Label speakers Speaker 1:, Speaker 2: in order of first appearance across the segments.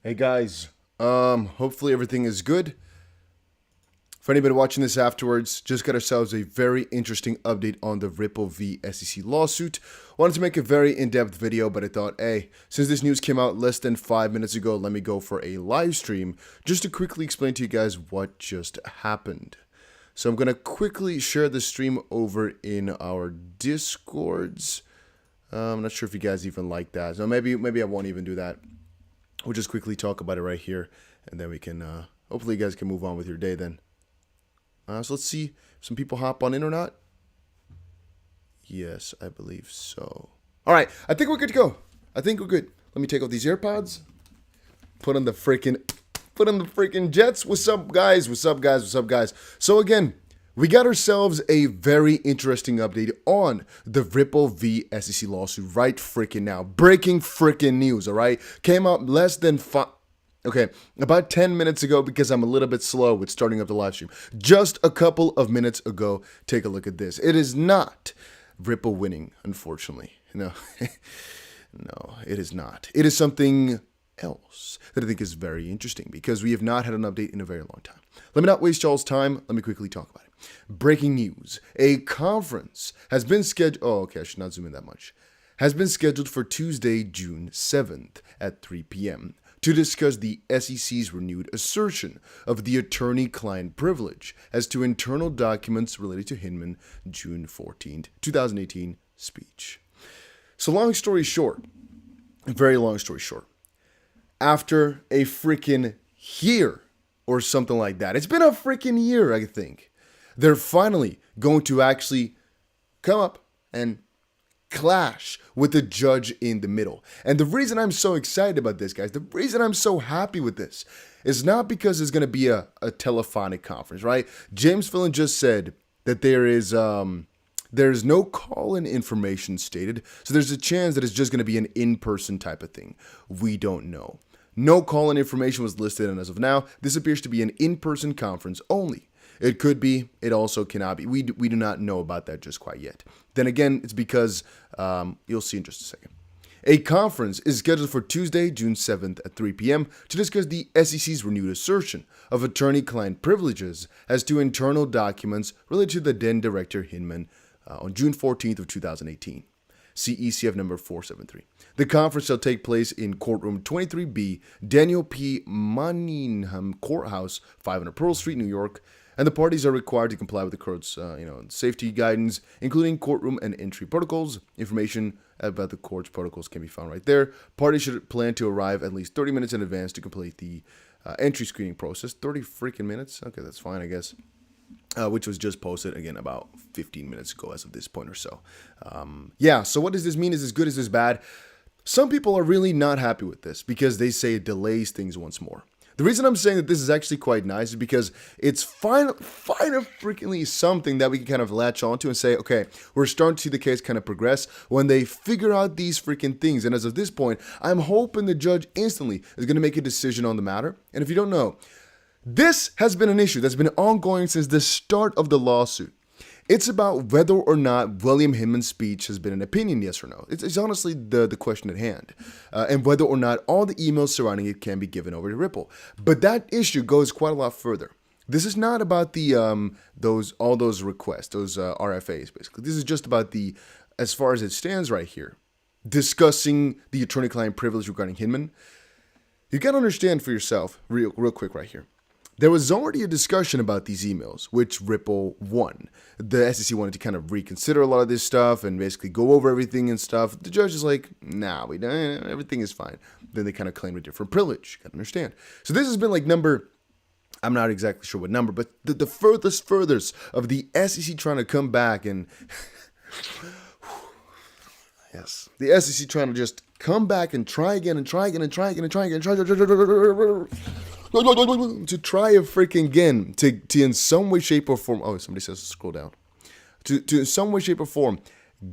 Speaker 1: Hey guys, hopefully everything is good. For anybody watching this afterwards, just got ourselves a very interesting update on the Ripple v SEC lawsuit. Wanted to make a very in-depth video, but I thought, hey, since this news came out less than 5 minutes ago, let me go for a live stream just to quickly explain to you guys what just happened. So I'm going to quickly share the stream over in our Discords. I'm not sure if you guys even like that, so maybe I won't even do that. We'll just quickly talk about it right here, and then we can, hopefully you guys can move on with your day then. So let's see if some people hop on in or not. Yes, I believe so. All right, I think we're good to go. I think we're good. Let me take off these AirPods. Put on the freaking jets. What's up, guys? What's up, guys? What's up, guys? So again, we got ourselves a very interesting update on the Ripple v SEC lawsuit right freaking now. Breaking freaking news, all right? Came out less than about 10 minutes ago because I'm a little bit slow with starting up the live stream. Just a couple of minutes ago, take a look at this. It is not Ripple winning, unfortunately. No, no, it is not. It is something else that I think is very interesting because we have not had an update in a very long time. Let me not waste y'all's time. Let me quickly talk about it. Breaking news. A conference has been scheduled. Oh, okay. I should not zoom in that much. Has been scheduled for Tuesday, June 7th at 3 p.m. to discuss the SEC's renewed assertion of the attorney-client privilege as to internal documents related to Hinman June 14th, 2018 speech. So long story short, very long story short, after a freaking year or something like that, it's been a freaking year, I think, they're finally going to actually come up and clash with the judge in the middle. And the reason I'm so excited about this, guys, the reason I'm so happy with this is not because it's going to be a telephonic conference, right? James Fillon just said that there's no call-in information stated, so there's a chance that it's just going to be an in-person type of thing. We don't know. No call-in information was listed, and as of now, this appears to be an in-person conference only. It could be, it also cannot be. We do not know about that just quite yet. Then again, it's because, you'll see in just a second. A conference is scheduled for Tuesday, June 7th at 3 p.m. to discuss the SEC's renewed assertion of attorney-client privileges as to internal documents related to the then director Hinman on June 14th of 2018. See ECF number 473. The conference shall take place in courtroom 23B, Daniel P. Manningham Courthouse, 500 Pearl Street, New York. And the parties are required to comply with the court's safety guidance, including courtroom and entry protocols. Information about the court's protocols can be found right there. Parties should plan to arrive at least 30 minutes in advance to complete the entry screening process. 30 freaking minutes? Okay, that's fine, I guess. Which was just posted, again, about 15 minutes ago as of this point or so. Yeah, so what does this mean? Is this good? Is this bad? Some people are really not happy with this because they say it delays things once more. The reason I'm saying that this is actually quite nice is because it's freakingly something that we can kind of latch onto and say, okay, we're starting to see the case kind of progress when they figure out these freaking things. And as of this point, I'm hoping the judge instantly is going to make a decision on the matter. And if you don't know, this has been an issue that's been ongoing since the start of the lawsuit. It's about whether or not William Hinman's speech has been an opinion, yes or no. It's honestly the question at hand. And whether or not all the emails surrounding it can be given over to Ripple. But that issue goes quite a lot further. This is not about the all those requests, those RFAs, basically. This is just about as far as it stands right here, discussing the attorney-client privilege regarding Hinman. You got to understand for yourself, real quick right here. There was already a discussion about these emails, which Ripple won. The SEC wanted to kind of reconsider a lot of this stuff and basically go over everything and stuff. The judge is like, nah, we don't, everything is fine. Then they kind of claimed a different privilege. You gotta understand. So this has been like I'm not exactly sure what number, but the furthest of the SEC trying to come back and yes, the SEC trying to just come back and try again and try again and try again and try again and try to try a freaking again to in some way, shape, or form. Oh, somebody says scroll down. To in some way, shape, or form,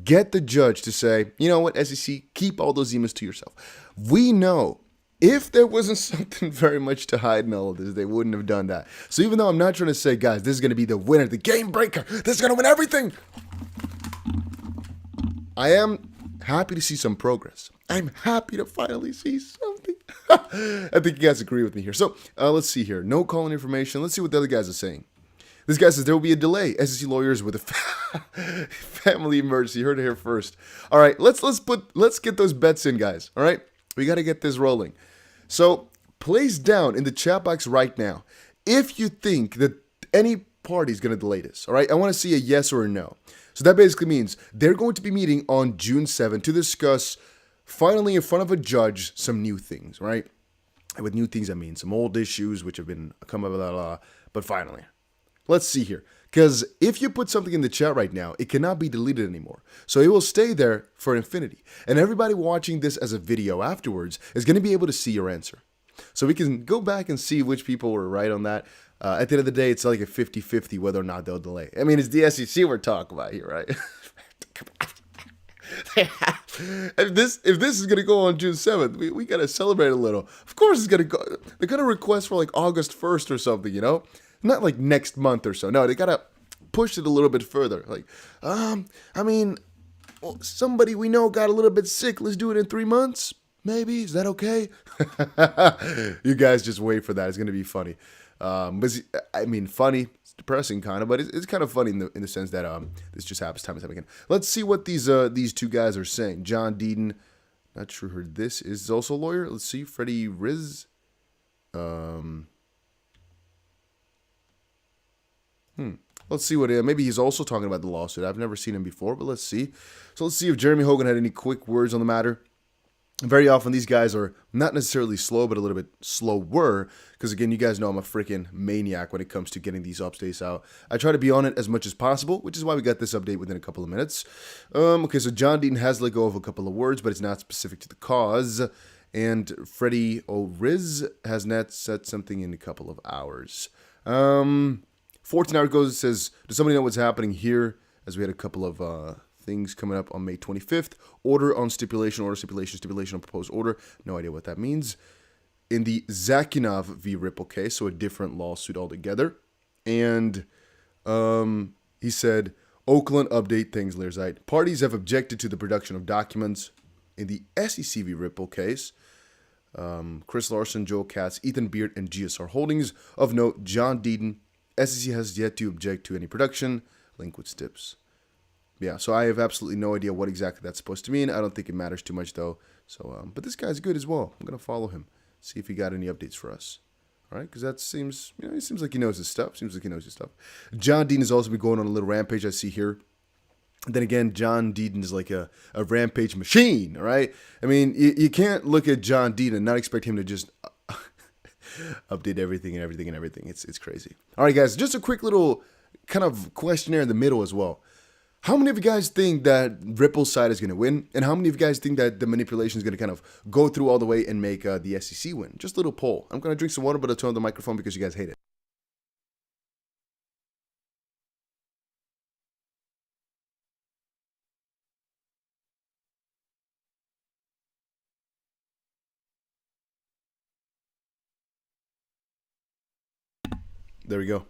Speaker 1: get the judge to say, you know what, SEC, keep all those emails to yourself. We know if there wasn't something very much to hide in all of this, they wouldn't have done that. So even though I'm not trying to say, guys, this is going to be the winner, the game breaker, this is going to win everything, I am happy to see some progress. I'm happy to finally see something. I think you guys agree with me here. So let's see here. No calling information. Let's see what the other guys are saying. This guy says there will be a delay. SEC lawyers with a family emergency. You heard it here first. All right, let's get those bets in, guys. All right, we got to get this rolling. So place down in the chat box right now if you think that any party is going to delay this. All right, I want to see a yes or a no. So that basically means they're going to be meeting on June 7th to discuss finally in front of a judge some new things. Right, and with new things I mean some old issues which have been come up, but finally. Let's see here, because if you put something in the chat right now, it cannot be deleted anymore. So it will stay there for infinity. And everybody watching this as a video afterwards is going to be able to see your answer. So we can go back and see which people were right on that. At the end of the day, it's like a 50-50 whether or not they'll delay. I mean, it's the SEC we're talking about here, right? if this is going to go on June 7th, we got to celebrate a little. Of course it's going to go. They're going to request for like August 1st or something, you know? Not like next month or so. No, they gotta push it a little bit further. Like, I mean, well, somebody we know got a little bit sick. Let's do it in 3 months. Maybe. Is that okay? You guys just wait for that. It's gonna be funny. But I mean, funny. It's depressing, kind of, but it's kind of funny in the sense that this just happens time and time again. Let's see what these two guys are saying. John Deeden, not sure who this is also a lawyer. Let's see, Freddie Riz. Let's see what maybe he's also talking about the lawsuit. I've never seen him before, but let's see. So let's see if Jeremy Hogan had any quick words on the matter. Very often these guys are not necessarily slow, but a little bit slower. Because again, you guys know I'm a freaking maniac when it comes to getting these updates out. I try to be on it as much as possible, which is why we got this update within a couple of minutes. Okay, so John Deeden has let go of a couple of words, but it's not specific to the cause. And Freddie O'Riz has not said something in a couple of hours. 14 hours ago, it says, does somebody know what's happening here? As we had a couple of things coming up on May 25th. Order on stipulation on proposed order. No idea what that means. In the Zakinov v. Ripple case, so a different lawsuit altogether. And he said, Oakland update things, Learsite. Parties have objected to the production of documents in the SEC v. Ripple case. Chris Larson, Joel Katz, Ethan Beard, and GSR Holdings. Of note, John Deeden. SEC has yet to object to any production. Link with stips. Yeah, so I have absolutely no idea what exactly that's supposed to mean. I don't think it matters too much, though. So, but this guy's good as well. I'm going to follow him. See if he got any updates for us. All right, because that seems, he seems like he knows his stuff. John Deeden has also been going on a little rampage I see here. And then again, John Deeden is like a rampage machine, all right? I mean, you can't look at John Deeden and not expect him to just update everything. It's crazy. All right, guys, just a quick little kind of questionnaire in the middle as well. How many of you guys think that Ripple's side is going to win? And how many of you guys think that the manipulation is going to kind of go through all the way and make the SEC win? Just a little poll. I'm going to drink some water, but I'll turn on the microphone because you guys hate it. There we go.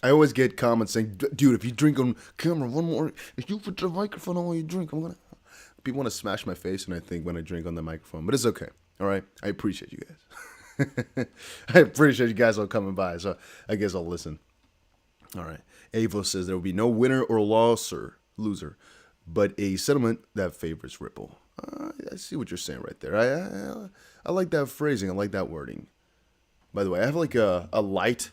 Speaker 1: I always get comments saying, dude, if you drink on camera one more, if you put the microphone on while you drink, people want to smash my face, and I think when I drink on the microphone, but it's okay. All right. I appreciate you guys. I appreciate you guys all coming by. So I guess I'll listen. All right. Avo says there will be no winner or loss or loser, but a settlement that favors Ripple. I see what you're saying right there. I like that phrasing. I like that wording. By the way, I have like a light.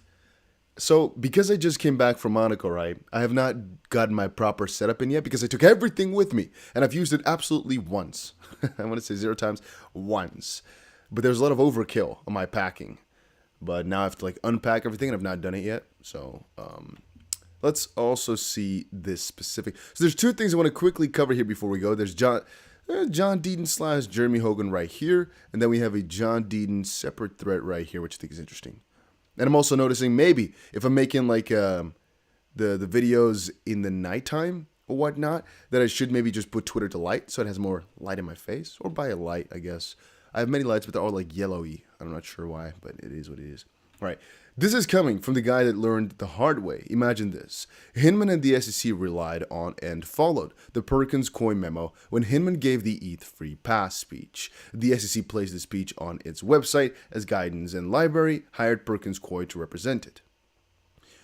Speaker 1: So, because I just came back from Monaco, right, I have not gotten my proper setup in yet because I took everything with me, and I've used it absolutely once. I want to say 0 times, once. But there's a lot of overkill on my packing. But now I have to, like, unpack everything, and I've not done it yet. So, let's also see this specific. So, there's 2 things I want to quickly cover here before we go. There's John Deeden / Jeremy Hogan right here, and then we have a John Deeden separate thread right here, which I think is interesting. And I'm also noticing maybe if I'm making like the videos in the nighttime or whatnot, that I should maybe just put Twitter to light so it has more light in my face, or by a light, I guess. I have many lights, but they're all like yellowy. I'm not sure why, but it is what it is. Right. This is coming from the guy that learned the hard way. Imagine this. Hinman and the SEC relied on and followed the Perkins Coie memo when Hinman gave the ETH free pass speech. The SEC placed the speech on its website as guidance and library hired Perkins Coie to represent it.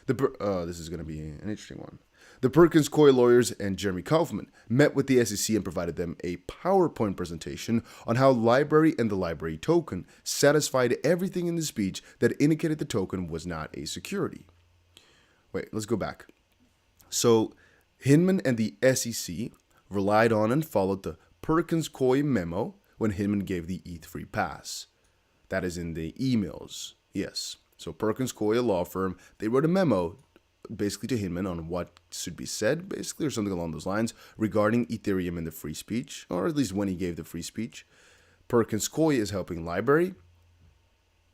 Speaker 1: This is going to be an interesting one. The Perkins Coie lawyers and Jeremy Kaufman met with the SEC and provided them a PowerPoint presentation on how library and the library token satisfied everything in the speech that indicated the token was not a security. Wait, let's go back. So, Hinman and the SEC relied on and followed the Perkins Coie memo when Hinman gave the ETH free pass. That is in the emails. Yes. So, Perkins Coie, a law firm, they wrote a memo basically to Hinman on what should be said, basically, or something along those lines, regarding Ethereum and the free speech, or at least when he gave the free speech. Perkins Coie is helping library,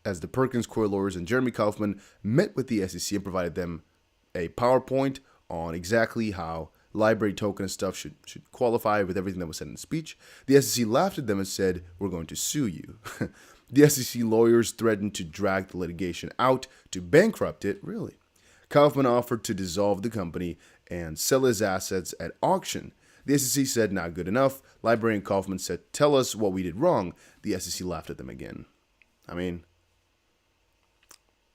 Speaker 1: as the Perkins Coie lawyers and Jeremy Kaufman met with the SEC and provided them a PowerPoint on exactly how library token and stuff should qualify with everything that was said in the speech. The SEC laughed at them and said, "We're going to sue you." The SEC lawyers threatened to drag the litigation out to bankrupt it. Really? Kaufman offered to dissolve the company and sell his assets at auction. The SEC said, "Not good enough." Librarian Kaufman said, "Tell us what we did wrong." The SEC laughed at them again. I mean,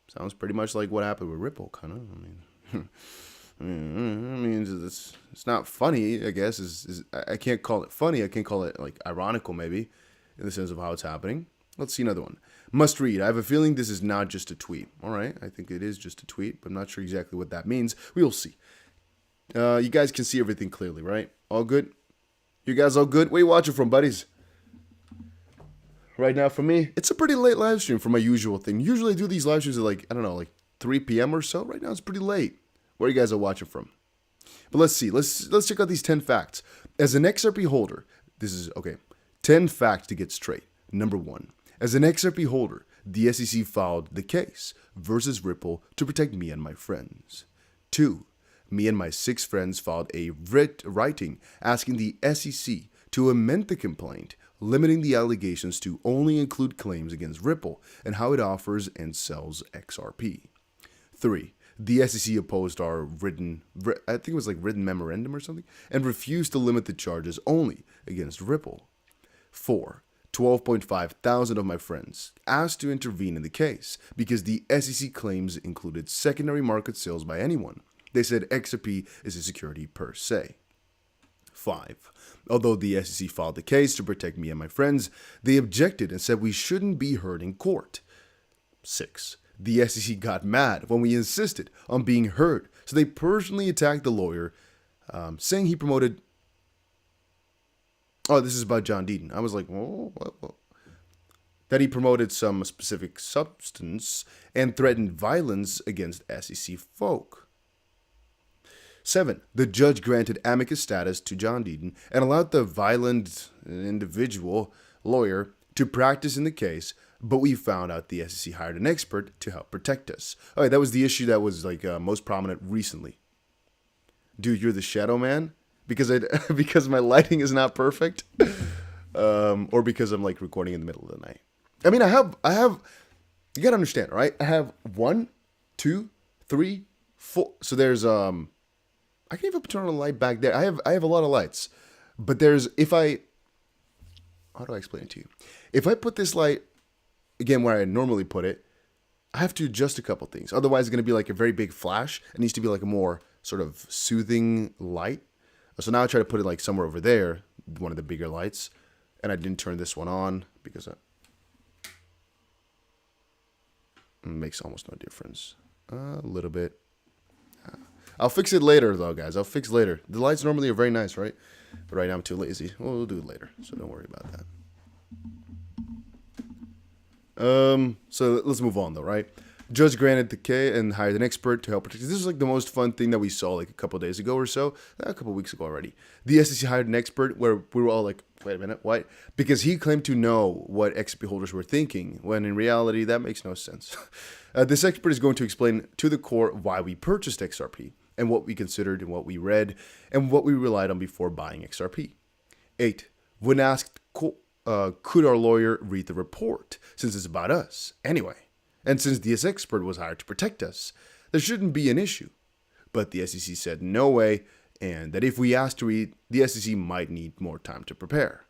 Speaker 1: sounds pretty much like what happened with Ripple, kind of. I mean, it's not funny, I guess. I can't call it funny. I can call it like ironical, maybe, in the sense of how it's happening. Let's see another one. Must read. I have a feeling this is not just a tweet. All right, I think it is just a tweet, but I'm not sure exactly what that means. We will see. You guys can see everything clearly, right? All good? You guys all good? Where you watching from, buddies? Right now, for me, it's a pretty late live stream for my usual thing. Usually I do these live streams at like 3 p.m. or so. Right now, it's pretty late. Where you guys are watching from? But let's see. Let's check out these 10 facts. As an XRP holder, this is, okay, 10 facts to get straight. Number 1. As an XRP holder, the SEC filed the case versus Ripple to protect me and my friends. 2. Me and my 6 friends filed a writing asking the SEC to amend the complaint, limiting the allegations to only include claims against Ripple and how it offers and sells XRP. 3. The SEC opposed our written memorandum or something, and refused to limit the charges only against Ripple. 4. 12.5 thousand of my friends asked to intervene in the case because the SEC claims included secondary market sales by anyone. They said XRP is a security per se. 5. Although the SEC filed the case to protect me and my friends, they objected and said we shouldn't be heard in court. 6. The SEC got mad when we insisted on being heard, so they personally attacked the lawyer, saying he promoted... Oh, this is about John Deaton. I was like, whoa. That he promoted some specific substance and threatened violence against SEC folk. 7. The judge granted amicus status to John Deaton and allowed the violent individual lawyer to practice in the case, but we found out the SEC hired an expert to help protect us. All right, that was the issue that was like most prominent recently. Dude, you're the shadow man? Because my lighting is not perfect, or because I'm like recording in the middle of the night. I mean, I have. You gotta understand, all right? I have 1, 2, 3, 4. So there's I can even turn on a light back there. I have a lot of lights, but there's how do I explain it to you? If I put this light again where I normally put it, I have to adjust a couple things. Otherwise, it's gonna be like a very big flash. It needs to be like a more sort of soothing light. So now I try to put it like somewhere over there, one of the bigger lights, and I didn't turn this one on because it makes almost no difference. A little bit. I'll fix it later though, guys. I'll fix later. The lights normally are very nice, right? But right now I'm too lazy. We'll do it later, so don't worry about that. So let's move on though, right? Judge granted the case and hired an expert to help protect. This is like the most fun thing that we saw like a couple days ago or so. A couple weeks ago already. The SEC hired an expert where we were all like, wait a minute, what? Because he claimed to know what XP holders were thinking, when in reality, that makes no sense. This expert is going to explain to the court why we purchased XRP and what we considered and what we read and what we relied on before buying XRP. 8. When asked, could our lawyer read the report since it's about us? Anyway. And since this expert was hired to protect us, there shouldn't be an issue. But the SEC said no way, and that if we asked to read, the SEC might need more time to prepare.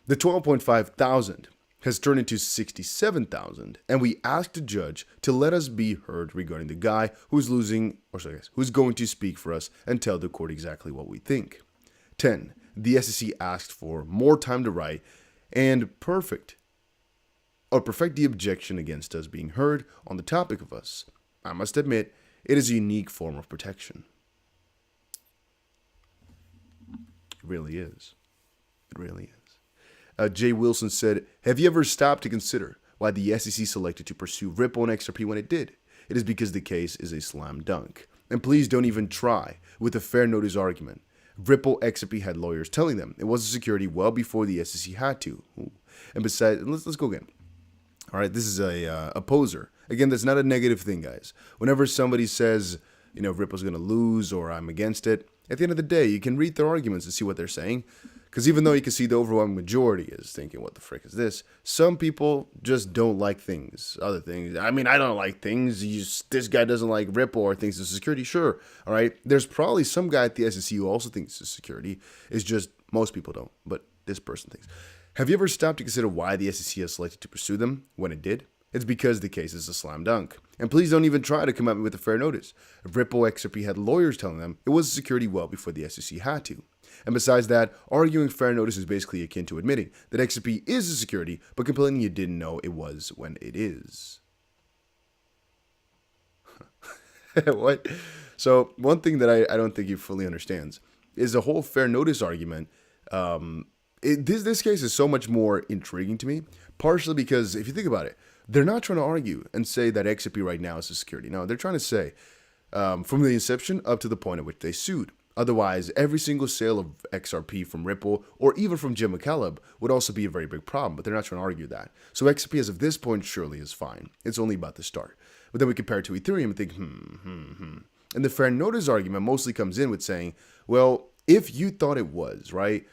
Speaker 1: The 12.5 thousand has turned into 67,000, and we asked the judge to let us be heard regarding the guy who's who's going to speak for us and tell the court exactly what we think. 10. The SEC asked for more time to write and perfect the objection against us being heard on the topic of us. I must admit, it is a unique form of protection. It really is. It really is. Jay Wilson said, have you ever stopped to consider why the SEC selected to pursue Ripple and XRP when it did? It is because the case is a slam dunk. And please don't even try with a fair notice argument. Ripple XRP had lawyers telling them it was a security well before the SEC had to. Ooh. And besides, let's go again. All right, this is a poser. Again, that's not a negative thing, guys. Whenever somebody says, Ripple's going to lose or I'm against it, at the end of the day, you can read their arguments and see what they're saying. Because even though you can see the overwhelming majority is thinking, what the frick is this? Some people just don't like things, other things. I mean, I don't like things. This guy doesn't like Ripple or thinks it's security. Sure, all right. There's probably some guy at the SEC who also thinks it's security. It's just most people don't, but this person thinks. Have you ever stopped to consider why the SEC has selected to pursue them when it did? It's because the case is a slam dunk. And please don't even try to come at me with a fair notice. Ripple XRP had lawyers telling them it was a security well before the SEC had to. And besides that, arguing fair notice is basically akin to admitting that XRP is a security, but complaining you didn't know it was when it is. What? So one thing that I don't think he fully understands is the whole fair notice argument. This case is so much more intriguing to me, partially because if you think about it, they're not trying to argue and say that XRP right now is a security. No, they're trying to say from the inception up to the point at which they sued. Otherwise, every single sale of XRP from Ripple or even from Jim McCaleb would also be a very big problem, but they're not trying to argue that. So XRP as of this point surely is fine. It's only about to start. But then we compare it to Ethereum and think, And the fair notice argument mostly comes in with saying, well, if you thought it was, right,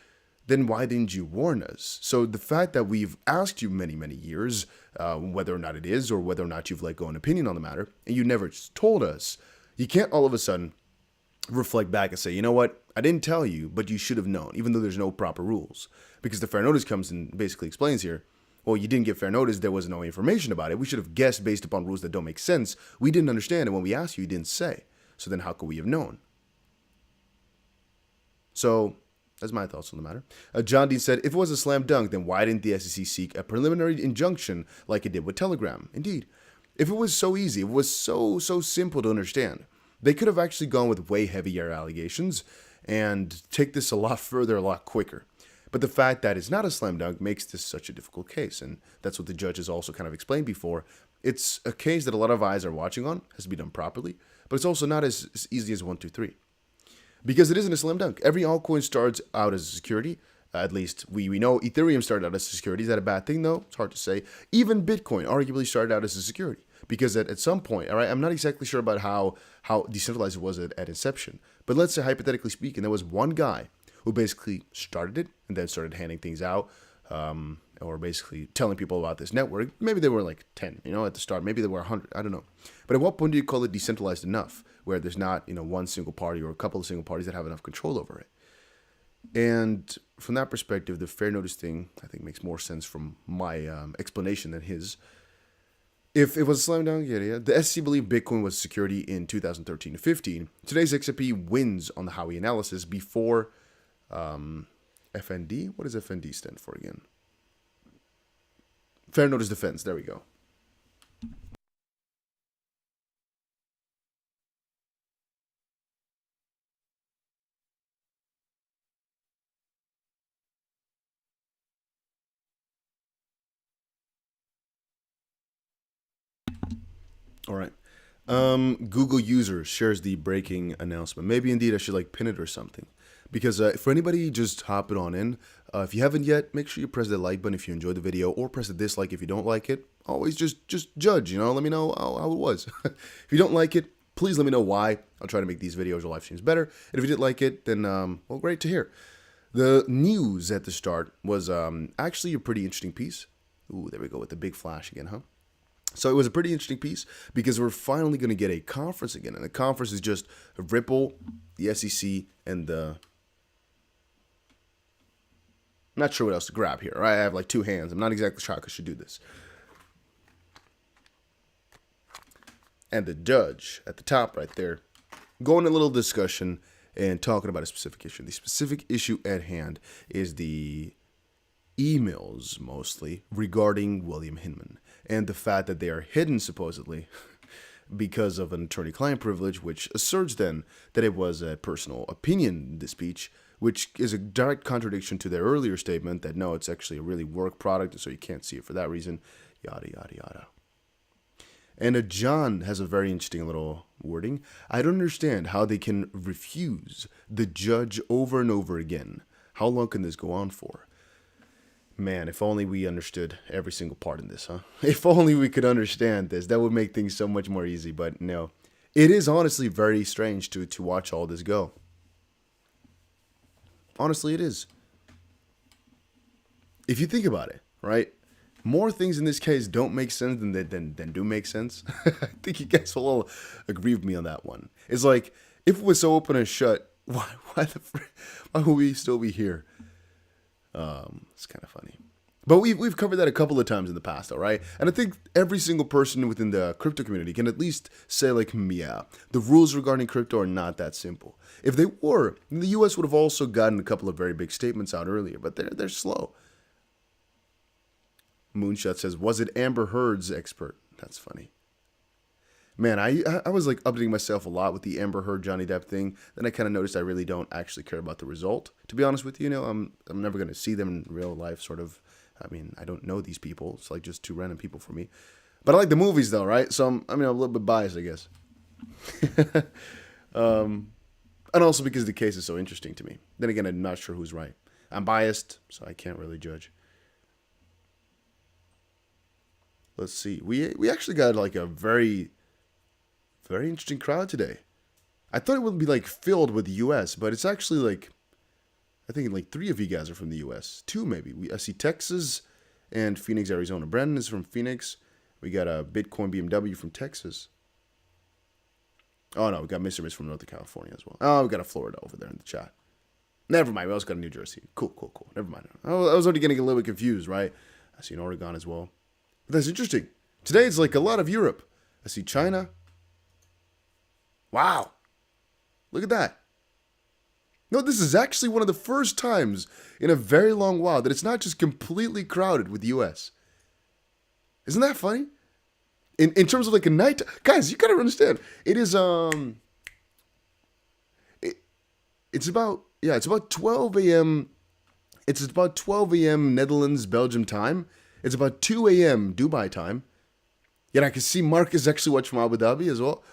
Speaker 1: then why didn't you warn us? So the fact that we've asked you many, many years whether or not it is or whether or not you've let go an opinion on the matter, and you never told us, you can't all of a sudden reflect back and say, you know what, I didn't tell you, but you should have known, even though there's no proper rules. Because the fair notice comes and basically explains here, well, you didn't get fair notice, there was no information about it. We should have guessed based upon rules that don't make sense. We didn't understand, and when we asked you, you didn't say. So then how could we have known? So that's my thoughts on the matter. John Dean said, if it was a slam dunk, then why didn't the SEC seek a preliminary injunction like it did with Telegram? Indeed. If it was so easy, if it was so simple to understand, they could have actually gone with way heavier allegations and take this a lot further, a lot quicker. But the fact that it's not a slam dunk makes this such a difficult case. And that's what the judge has also kind of explained before. It's a case that a lot of eyes are watching on, has to be done properly, but it's also not as easy as 1, 2, 3. Because it isn't a slam dunk. Every altcoin starts out as a security. At least we know Ethereum started out as a security. Is that a bad thing, though? It's hard to say. Even Bitcoin arguably started out as a security. Because at some point, all right, I'm not exactly sure about how decentralized it was at inception. But let's say, hypothetically speaking, there was one guy who basically started it and then started handing things out or basically telling people about this network. Maybe there were like 10, at the start. Maybe there were 100. I don't know. But at what point do you call it decentralized enough where there's not, one single party or a couple of single parties that have enough control over it? And from that perspective, the fair notice thing, I think, makes more sense from my explanation than his. If it was a slam dunk, yeah. The SEC believed Bitcoin was security in 2013 to 15. Today's XRP wins on the Howey analysis before FND. What does FND stand for again? Fair notice defense. There we go. All right. Google user shares the breaking announcement. Maybe indeed I should pin it or something. Because for anybody just hopping on in, if you haven't yet, make sure you press the like button if you enjoyed the video, or press the dislike if you don't like it. Always just judge, let me know how it was. If you don't like it, please let me know why. I'll try to make these videos or live streams better. And if you did like it, then, well, great to hear. The news at the start was actually a pretty interesting piece. Ooh, there we go with the big flash again, huh? So it was a pretty interesting piece because we're finally going to get a conference again. And the conference is just Ripple, the SEC, and the... I'm not sure what else to grab here. Right? I have like two hands. I'm not exactly sure how I should do this. And the judge at the top right there, going a little discussion and talking about a specific issue. The specific issue at hand is the emails, mostly, regarding William Hinman and the fact that they are hidden, supposedly, because of an attorney-client privilege, which asserts then that it was a personal opinion, the speech, which is a direct contradiction to their earlier statement that, no, it's actually a really work product, so you can't see it for that reason, yada, yada, yada. And John has a very interesting little wording. I don't understand how they can refuse the judge over and over again. How long can this go on for? Man, if only we understood every single part in this, huh? If only we could understand this, that would make things so much more easy. But no, it is honestly very strange to watch all this go. Honestly, it is. If you think about it, right? More things in this case don't make sense than do make sense. I think you guys will all agree with me on that one. It's like, if it was so open and shut, why would we still be here? It's kind of funny. But we've covered that a couple of times in the past, all right? And I think every single person within the crypto community can at least say, like, yeah, the rules regarding crypto are not that simple. If they were, the US would have also gotten a couple of very big statements out earlier, but they're slow. Moonshot says, was it Amber Heard's expert? That's funny. Man, I was like updating myself a lot with the Amber Heard Johnny Depp thing. Then I kind of noticed I really don't actually care about the result. To be honest with you, I'm never going to see them in real life, sort of. I mean, I don't know these people. It's like just two random people for me. But I like the movies though, right? So I'm a little bit biased, I guess. And also because the case is so interesting to me. Then again, I'm not sure who's right. I'm biased, so I can't really judge. Let's see. We actually got like a very, very interesting crowd today. I thought it would be like filled with the U.S., but it's actually like, I think like 3 of you guys are from the U.S. 2 maybe. I see Texas and Phoenix, Arizona. Brandon is from Phoenix. We got a Bitcoin BMW from Texas. Oh no, we got Mr. Miss from Northern California as well. Oh, we got a Florida over there in the chat. Never mind. We also got a New Jersey. Cool. Never mind. I was already getting a little bit confused, right? I see an Oregon as well. But that's interesting. Today it's like a lot of Europe. I see China. Wow. Look at that. No, this is actually one of the first times in a very long while that it's not just completely crowded with the U.S. Isn't that funny? In terms of like a night, guys, you gotta understand. It is it's about 12 a.m. It's about 12 a.m. Netherlands, Belgium time. It's about 2 a.m. Dubai time. Yet I can see Mark is actually watching from Abu Dhabi as well.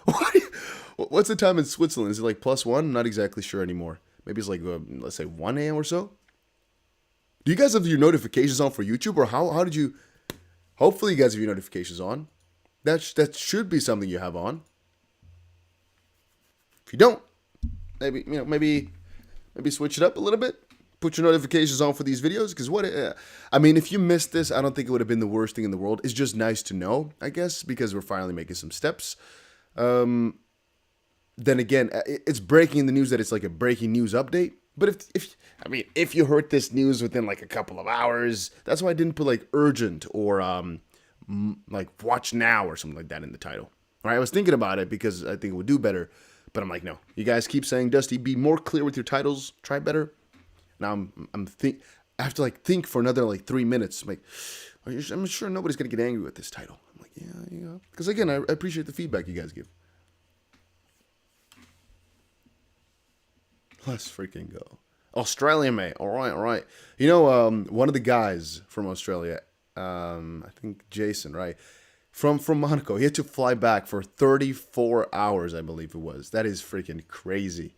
Speaker 1: What's the time in Switzerland? Is it like +1? I'm not exactly sure anymore. Maybe it's like, let's say 1 a.m. or so. Do you guys have your notifications on for YouTube? Or how did you... Hopefully you guys have your notifications on. That should be something you have on. If you don't, maybe switch it up a little bit. Put your notifications on for these videos, because if you missed this, I don't think it would have been the worst thing in the world. It's just nice to know, I guess, because we're finally making some steps. Then again, it's breaking the news that it's like a breaking news update. But if you heard this news within like a couple of hours, that's why I didn't put like urgent or like watch now or something like that in the title. All right, I was thinking about it because I think it would do better, but I'm like, no. You guys keep saying, Dusty, be more clear with your titles. Try better. Now I have to like think for another like 3 minutes. I'm like, I'm sure nobody's gonna get angry with this title. I'm like, yeah. Because again, I appreciate the feedback you guys give. Let's freaking go. Australia, mate. All right. You know, one of the guys from Australia, I think Jason, right? From Monaco, he had to fly back for 34 hours, I believe it was. That is freaking crazy.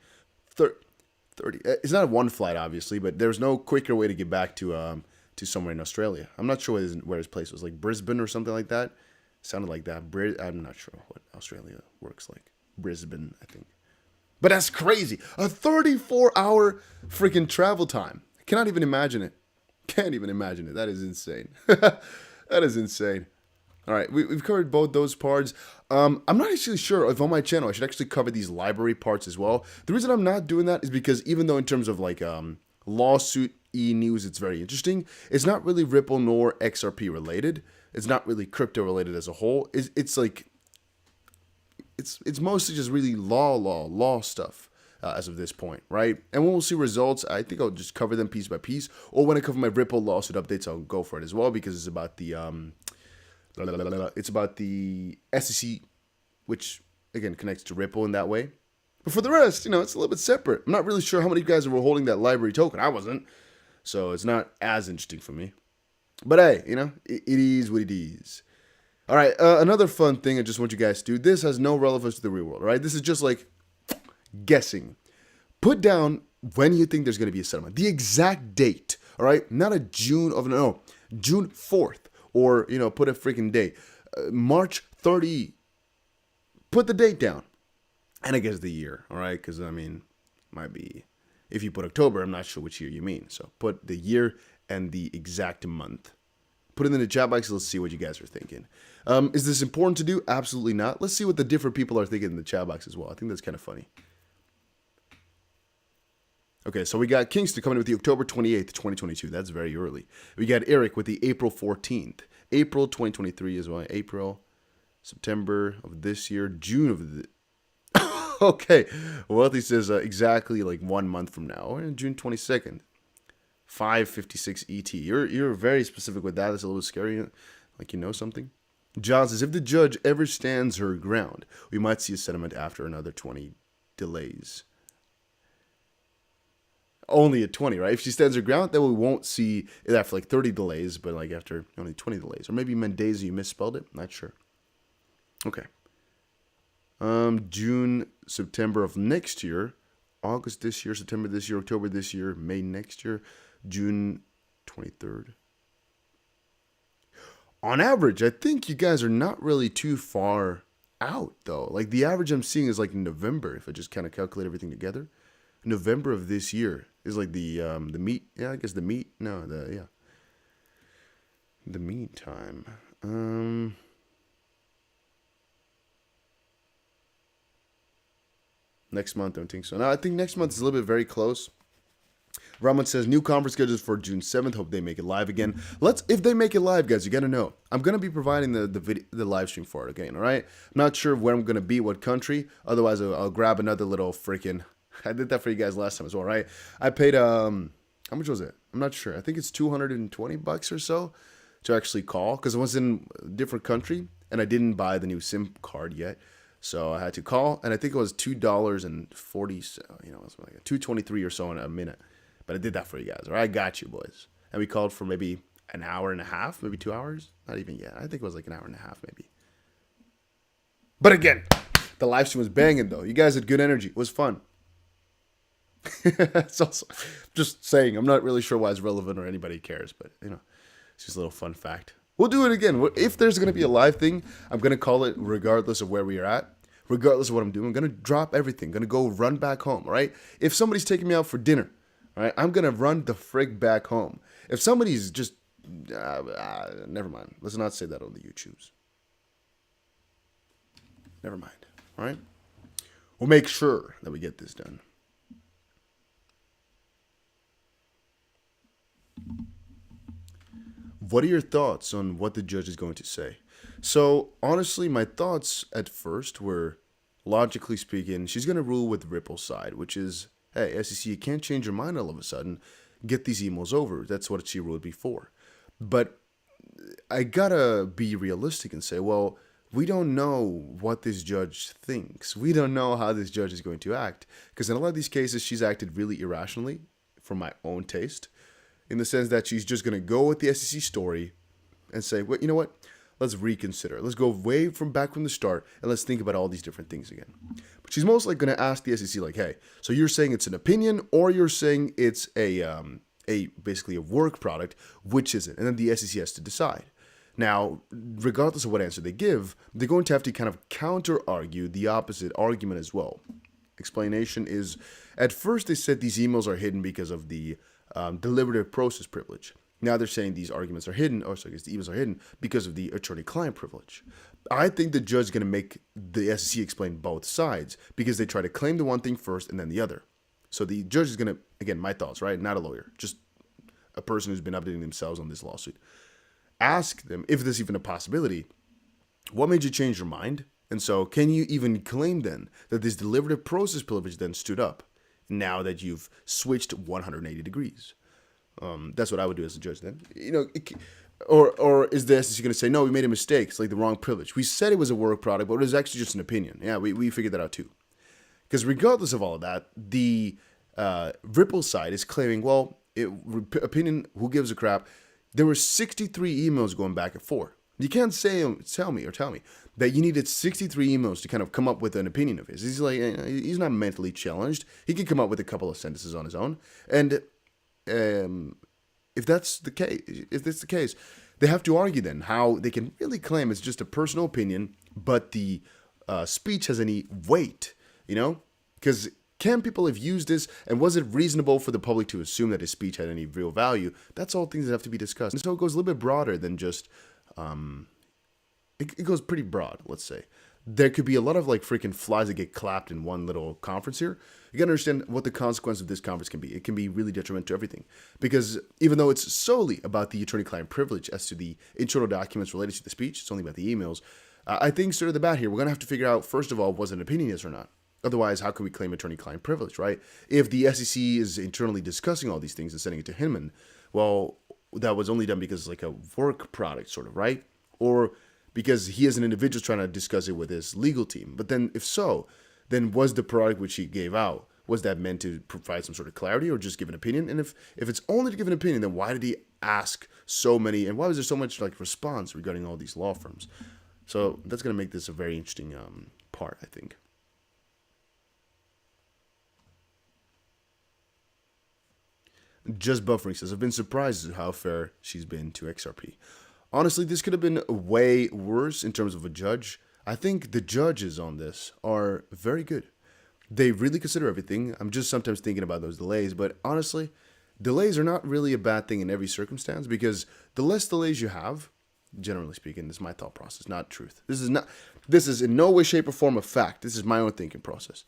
Speaker 1: 30. It's not a one flight, obviously, but there's no quicker way to get back to somewhere in Australia. I'm not sure where his place was, like Brisbane or something like that. Sounded like that. I'm not sure what Australia works like. Brisbane, I think. But that's crazy. A 34-hour freaking travel time. I cannot even imagine it. Can't even imagine it. That is insane. That is insane. All right, we've covered both those parts. I'm not actually sure if on my channel I should actually cover these library parts as well. The reason I'm not doing that is because even though in terms of like lawsuit e-news, it's very interesting. It's not really Ripple nor XRP related. It's not really crypto related as a whole. It's like it's mostly just really law stuff as of this point, right? And when we'll see results, I think I'll just cover them piece by piece. Or when I cover my Ripple lawsuit updates, I'll go for it as well because it's about the SEC, which again connects to Ripple in that way. But for the rest, it's a little bit separate. I'm not really sure how many guys were holding that library token. I wasn't, so it's not as interesting for me. But hey, it is what it is. All right, another fun thing I just want you guys to do. This has no relevance to the real world, all right? This is just like guessing. Put down when you think there's going to be a settlement. The exact date, all right? Not a June 4th. Or, put a freaking date. March 30. Put the date down. And I guess the year, all right? Because, might be... If you put October, I'm not sure which year you mean. So put the year and the exact month. Put it in the chat box. Let's see what you guys are thinking. Is this important to do? Absolutely not. Let's see what the different people are thinking in the chat box as well. I think that's kind of funny. Okay, so we got Kingston coming in with the October 28th, 2022. That's very early. We got Eric with the April 14th. April 2023 as well. April, September of this year, June of the... Okay, Wealthy says exactly like 1 month from now. June 22nd. 5:56 ET. You're very specific with that. That's a little scary. Like you know something. John says, if the judge ever stands her ground, we might see a settlement after another 20 delays. Only at 20, right? If she stands her ground, then we won't see it after like 30 delays, but like after only 20 delays. Or maybe you meant days and you misspelled it. Not sure. Okay. June, September of next year. August this year, September this year, October this year, May next year, June 23rd. On average, I think you guys are not really too far out, though. Like, the average I'm seeing is like November, if I just kind of calculate everything together. November of this year is like the meat. Yeah, I guess the meat. No, the meantime. Next month, I don't think so. No, I think next month is a little bit very close. Raman says, new conference schedules for June 7th. Hope they make it live again. If they make it live, guys, you got to know. I'm going to be providing the live stream for it again, all right? I'm not sure where I'm going to be, what country. Otherwise, I'll grab another little freaking... I did that for you guys last time as well, right? I paid, how much was it? I'm not sure. I think it's $220 or so to actually call because I was in a different country and I didn't buy the new SIM card yet. So I had to call, and I think it was $2.40, it was like $2.23 or so in a minute. But I did that for you guys. All right, I got you, boys. And we called for maybe an hour and a half, maybe 2 hours. Not even yet. I think it was like an hour and a half, maybe. But again, the live stream was banging, though. You guys had good energy. It was fun. It's also just saying. I'm not really sure why it's relevant or anybody cares, but it's just a little fun fact. We'll do it again. If there's going to be a live thing, I'm going to call it regardless of where we are at, regardless of what I'm doing. I'm going to drop everything. I'm going to go run back home, all right? If somebody's taking me out for dinner, all right, I'm going to run the frig back home. If somebody's just, never mind. Let's not say that on the YouTubes. Never mind, all right? We'll make sure that we get this done. What are your thoughts on what the judge is going to say? So, honestly, my thoughts at first were, logically speaking, she's going to rule with Ripple's side, which is, hey, SEC, you can't change your mind all of a sudden. Get these emails over. That's what she ruled before. But I gotta be realistic and say, well, we don't know what this judge thinks. We don't know how this judge is going to act. Because in a lot of these cases, she's acted really irrationally, for my own taste. In the sense that she's just going to go with the SEC story and say, well, you know what? Let's reconsider. Let's go way back from the start and let's think about all these different things again. But she's most likely going to ask the SEC like, hey, so you're saying it's an opinion or you're saying it's basically a work product, which is it? And then the SEC has to decide. Now, regardless of what answer they give, they're going to have to kind of counter-argue the opposite argument as well. Explanation is, at first they said these emails are hidden because of the deliberative process privilege. Now they're saying these arguments are hidden, or so I guess the emails are hidden because of the attorney-client privilege. I think the judge is going to make the SEC explain both sides because they try to claim the one thing first and then the other. So the judge is going to, again, my thoughts, right? Not a lawyer, just a person who's been updating themselves on this lawsuit. Ask them, if there's even a possibility, what made you change your mind? And so can you even claim then that this deliberative process privilege then stood up now that you've switched 180 degrees? That's what I would do as a judge then. Or is the SEC going to say, no, we made a mistake. It's like the wrong privilege. We said it was a work product, but it was actually just an opinion. Yeah, we figured that out too. Because regardless of all of that, the Ripple side is claiming, well, opinion, who gives a crap? There were 63 emails going back and forth. You can't tell me that you needed 63 emails to kind of come up with an opinion of his. He's like, he's not mentally challenged. He can come up with a couple of sentences on his own. And if that's the case, they have to argue then how they can really claim it's just a personal opinion, but the speech has any weight, Because can people have used this, and was it reasonable for the public to assume that his speech had any real value? That's all things that have to be discussed. And so it goes a little bit broader than just, it goes pretty broad, let's say. There could be a lot of like freaking flies that get clapped in one little conference here. You gotta understand what the consequence of this conference can be. It can be really detrimental to everything. Because even though it's solely about the attorney-client privilege as to the internal documents related to the speech, it's only about the emails. I think straight off the bat here, we're gonna have to figure out, first of all, was it an opinion, yes or not? Otherwise, how can we claim attorney-client privilege, right? If the SEC is internally discussing all these things and sending it to Hinman, well, that was only done because it's like a work product, sort of, right? Or because he as an individual trying to discuss it with his legal team. But then, if so, then was the product which he gave out, was that meant to provide some sort of clarity or just give an opinion? And if it's only to give an opinion, then why did he ask so many, and why was there so much like response regarding all these law firms? So that's going to make this a very interesting part, I think. Just Buffering says, I've been surprised at how fair she's been to XRP. Honestly, this could have been way worse in terms of a judge. I think the judges on this are very good. They really consider everything. I'm just sometimes thinking about those delays, but honestly, delays are not really a bad thing in every circumstance because the less delays you have, generally speaking, this is my thought process, not truth. This is in no way, shape, or form a fact. This is my own thinking process.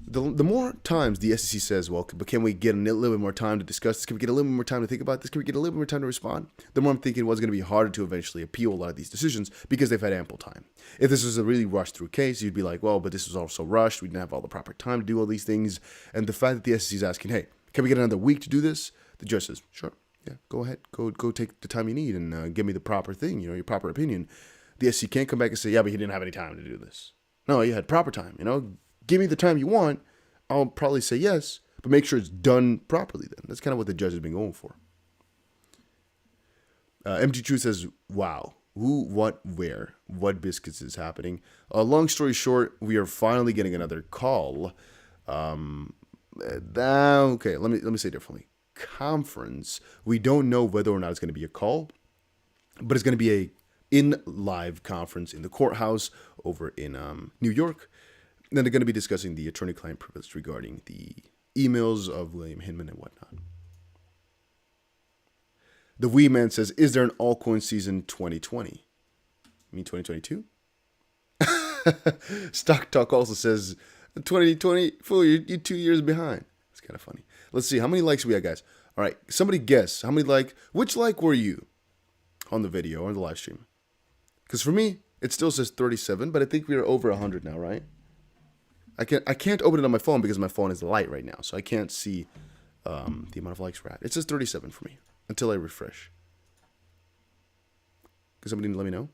Speaker 1: The more times the SEC says, well, but can we get a little bit more time to discuss this? Can we get a little bit more time to think about this? Can we get a little bit more time to respond? The more I'm thinking it was going to be harder to eventually appeal a lot of these decisions because they've had ample time. If this was a really rushed through case, you'd be like, well, but this was also rushed. We didn't have all the proper time to do all these things. And the fact that the SEC is asking, hey, can we get another week to do this? The judge says, sure, yeah, go ahead. Go take the time you need and give me the proper thing, your proper opinion. The SEC can't come back and say, yeah, but he didn't have any time to do this. No, you had proper time, Give me the time you want. I'll probably say yes, but make sure it's done properly then. That's kind of what the judge has been going for. MG True says, wow, who, what, where, what biscuits is happening? Long story short, we are finally getting another call. Okay, let me say it differently. Conference. We don't know whether or not it's going to be a call, but it's going to be a in-live conference in the courthouse over in New York. Then they're going to be discussing the attorney-client privilege regarding the emails of William Hinman and whatnot. The Wee Man says, is there an altcoin season 2020? You mean 2022? Stock Talk also says, 2020, fool, you're 2 years behind. It's kind of funny. Let's see, how many likes we got, guys? All right, somebody guess. How many which like were you on the video or the live stream? Because for me, it still says 37, but I think we are over 100 now, right? I can't open it on my phone because my phone is light right now, so I can't see the amount of likes we're at. It says 37 for me until I refresh. Can somebody let me know?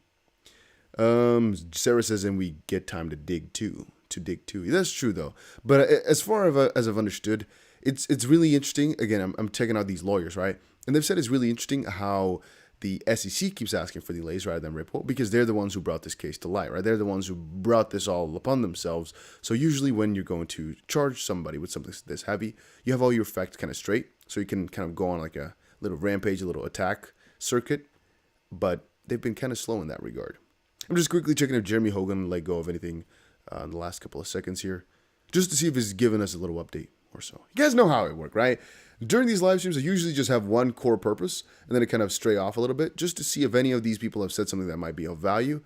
Speaker 1: Sarah says, and we get time to dig too. That's true though. But as far as I've understood, it's really interesting. Again, I'm checking out these lawyers, right? And they've said it's really interesting how the SEC keeps asking for delays rather than Ripple because they're the ones who brought this case to light, right? They're the ones who brought this all upon themselves. So usually when you're going to charge somebody with something this heavy, you have all your facts kind of straight. So you can kind of go on like a little rampage, a little attack circuit. But they've been kind of slow in that regard. I'm just quickly checking if Jeremy Hogan let go of anything in the last couple of seconds here, just to see if he's given us a little update or so. You guys know how it works, right? During these live streams, I usually just have one core purpose, and then I kind of stray off a little bit just to see if any of these people have said something that might be of value.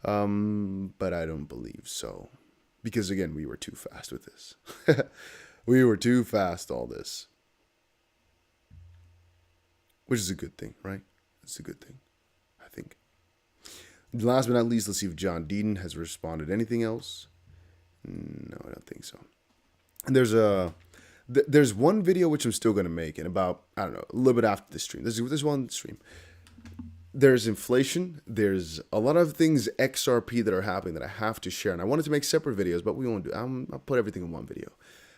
Speaker 1: But I don't believe so. Because again, we were too fast with this. We were too fast, all this. Which is a good thing, right? It's a good thing, I think. Last but not least, let's see if John Deeden has responded. Anything else? No, I don't think so. And there's one video which I'm still going to make in about, I don't know, a little bit after this stream. There's one stream. There's inflation. There's a lot of things XRP that are happening that I have to share. And I wanted to make separate videos, but we won't do. I'll put everything in one video.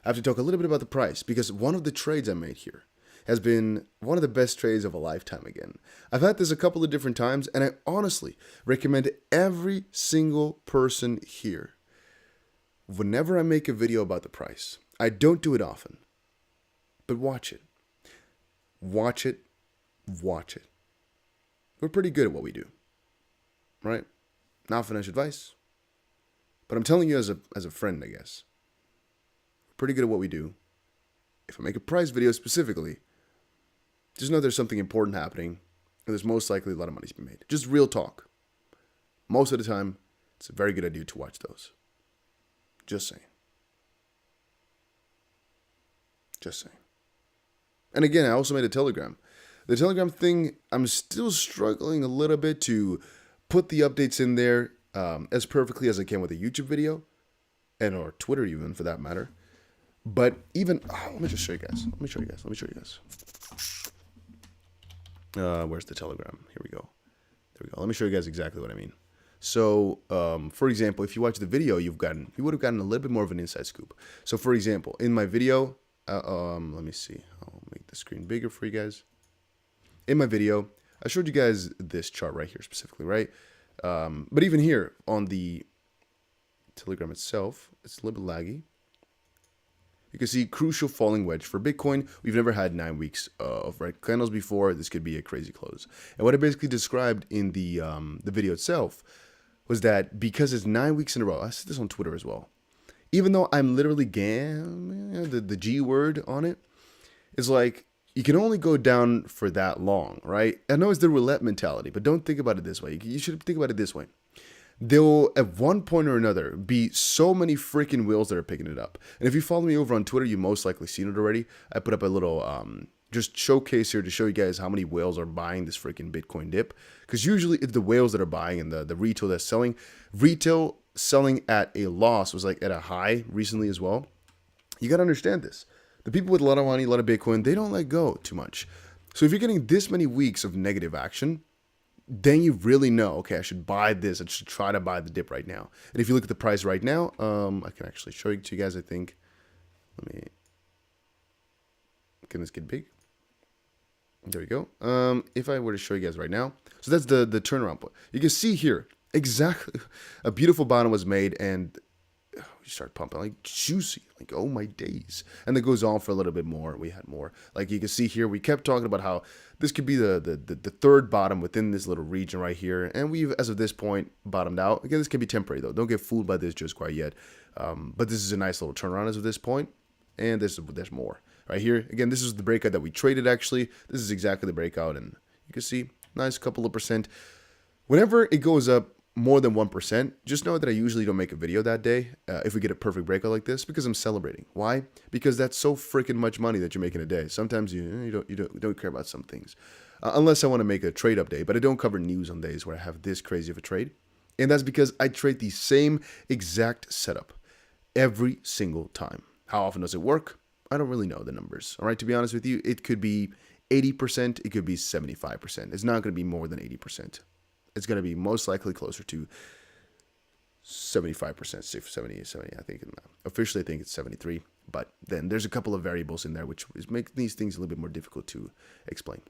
Speaker 1: I have to talk a little bit about the price because one of the trades I made here has been one of the best trades of a lifetime again. I've had this a couple of different times, and I honestly recommend every single person here, whenever I make a video about the price, I don't do it often, but watch it. Watch it. Watch it. We're pretty good at what we do, right? Not financial advice, but I'm telling you as a friend, I guess. We're pretty good at what we do. If I make a price video specifically, just know there's something important happening, and there's most likely a lot of money to be made. Just real talk. Most of the time, it's a very good idea to watch those. Just saying. Just saying. And again, I also made a Telegram. The Telegram thing, I'm still struggling a little bit to put the updates in there as perfectly as I can with a YouTube video, and or Twitter even, for that matter. But even, let me just show you guys. Let me show you guys. Where's the Telegram? Here we go. There we go. Let me show you guys exactly what I mean. So, for example, if you watch the video, you would have gotten a little bit more of an inside scoop. So, for example, in my video, let me see. I'll make the screen bigger for you guys. In my video, I showed you guys this chart right here specifically, right? But even here on the Telegram itself, it's a little bit laggy. You can see crucial falling wedge for Bitcoin. We've never had 9 weeks of red candles before. This could be a crazy close. And what I basically described in the video itself was that because it's 9 weeks in a row, I said this on Twitter as well. Even though I'm literally the G word on it, it's like you can only go down for that long, right? I know it's the roulette mentality, but don't think about it this way. You should think about it this way. There will, at one point or another, be so many freaking whales that are picking it up. And if you follow me over on Twitter, you most likely seen it already. I put up a little just showcase here to show you guys how many whales are buying this freaking Bitcoin dip. Because usually it's the whales that are buying and the retail that's selling. Retail selling at a loss was like at a high recently as well. You got to understand this. The people with a lot of money, a lot of Bitcoin, they don't let go too much. So if you're getting this many weeks of negative action, then you really know, okay, I should buy this. I should try to buy the dip right now. And if you look at the price right now, I can actually show it to you guys, I think. Can this get big? There we go. If I were to show you guys right now, so that's the turnaround point. You can see here exactly a beautiful bottom was made, and you start pumping like juicy, like oh my days, and it goes on for a little bit more. We had more, like you can see here. We kept talking about how this could be the third bottom within this little region right here, and we've as of this point bottomed out. Again, this can be temporary though. Don't get fooled by this just quite yet. But this is a nice little turnaround as of this point, and there's more right here. Again, this is the breakout that we traded. Actually, this is exactly the breakout, and you can see nice couple of percent. Whenever it goes up more than 1%, just know that I usually don't make a video that day if we get a perfect breakout like this, because I'm celebrating. Why? Because that's so freaking much money that you're making a day. Sometimes you don't care about some things, unless I want to make a trade update. But I don't cover news on days where I have this crazy of a trade, and that's because I trade the same exact setup every single time. How often does it work? I don't really know the numbers. All right, to be honest with you, it could be 80%, it could be 75%. It's not going to be more than 80%. It's going to be most likely closer to 75%, 70. I think officially I think it's 73, but then there's a couple of variables in there which is making these things a little bit more difficult to explain.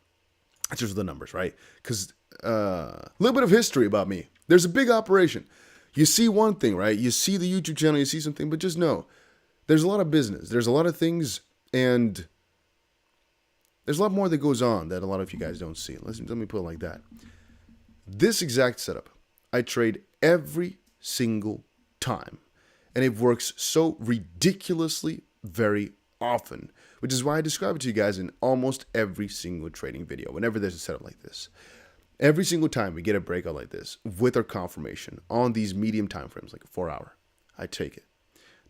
Speaker 1: That's just the numbers, right? Because a little bit of history about me. There's a big operation. You see one thing, right? You see the YouTube channel, you see something, but just know there's a lot of business. There's a lot of things, and there's a lot more that goes on that a lot of you guys don't see. Let me put it like that. This exact setup, I trade every single time, and it works so ridiculously very often, which is why I describe it to you guys in almost every single trading video whenever there's a setup like this. Every single time we get a breakout like this with our confirmation on these medium time frames, like a 4 hour, I take it.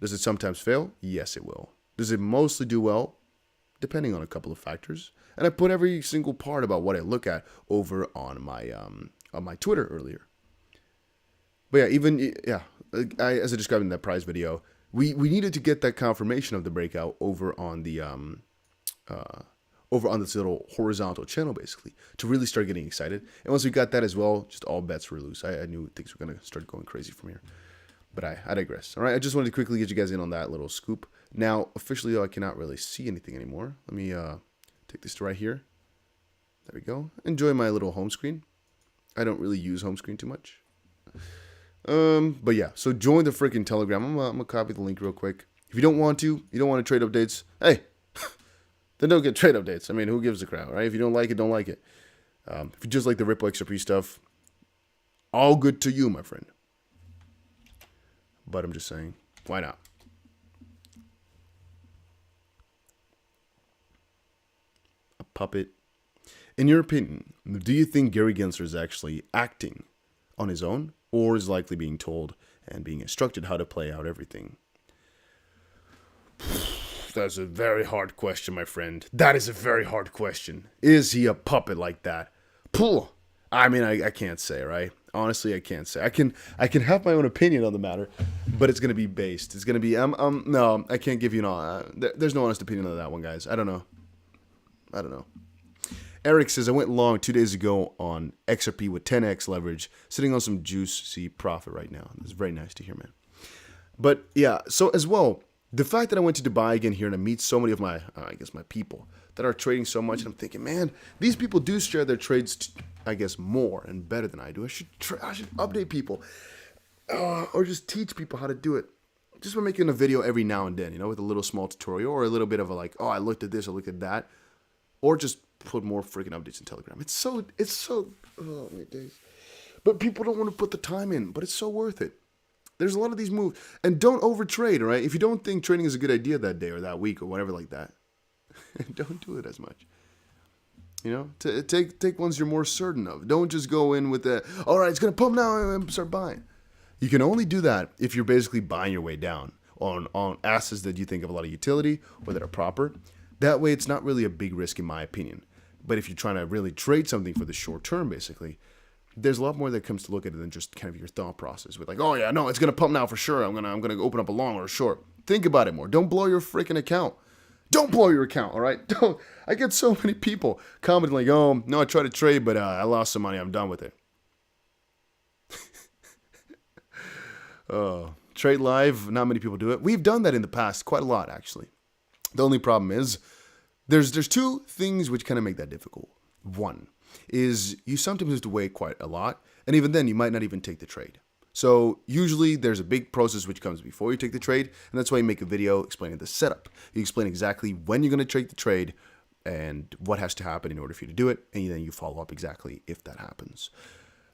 Speaker 1: Does it sometimes fail? Yes, it will. Does it mostly do well? Depending on a couple of factors. And I put every single part about what I look at over on my Twitter earlier. But yeah, as I described in that prize video, we needed to get that confirmation of the breakout over on the over on this little horizontal channel, basically, to really start getting excited. And once we got that as well, just all bets were loose. I knew things were going to start going crazy from here. But I digress. All right, I just wanted to quickly get you guys in on that little scoop. Now, officially, though, I cannot really see anything anymore. Let me take this to right here. There we go. Enjoy my little home screen. I don't really use home screen too much. But yeah, so join the freaking Telegram. I'm gonna copy the link real quick. If you don't want to trade updates, hey, then don't get trade updates. I mean, who gives a crap, right? If you don't like it, don't like it. If you just like the Ripple XRP stuff, all good to you, my friend. But I'm just saying, why not? A puppet. In your opinion, do you think Gary Gensler is actually acting on his own, or is likely being told and being instructed how to play out everything? That's a very hard question, my friend. That is a very hard question. Is he a puppet like that? Puh. I mean, I can't say, right? Honestly, I can't say. I can have my own opinion on the matter, but it's gonna be based. It's gonna be no, I can't give you there's no honest opinion on that one, guys. I don't know. Eric says, I went long 2 days ago on XRP with 10x leverage, sitting on some juicy profit right now. It's very nice to hear, man. But yeah, so as well, the fact that I went to Dubai again here and I meet so many of my, my people that are trading so much, and I'm thinking, man, these people do share their trades, more and better than I do. I should update people or just teach people how to do it. Just by making a video every now and then, with a little small tutorial or a little bit of a I looked at this, I looked at that, or just put more freaking updates in Telegram. It's so, oh my days. But people don't want to put the time in, but it's so worth it. There's a lot of these moves. And don't overtrade, all right? If you don't think trading is a good idea that day or that week or whatever like that, don't do it as much. Take ones you're more certain of. Don't just go in with the, all right, it's going to pump now and start buying. You can only do that if you're basically buying your way down on assets that you think have a lot of utility or that are proper. That way, it's not really a big risk in my opinion. But if you're trying to really trade something for the short term, basically, there's a lot more that comes to look at it than just kind of your thought process with oh yeah, no, it's gonna pump now for sure. I'm gonna open up a long or a short. Think about it more. Don't blow your freaking account. Don't blow your account, all right? Don't. I get so many people commenting oh no, I tried to trade, but I lost some money. I'm done with it. Trade live. Not many people do it. We've done that in the past, quite a lot actually. The only problem is there's two things which kind of make that difficult. One is you sometimes have to wait quite a lot, and even then you might not even take the trade. So usually there's a big process which comes before you take the trade, and that's why you make a video explaining the setup. You explain exactly when you're going to take the trade and what has to happen in order for you to do it, and then you follow up exactly if that happens.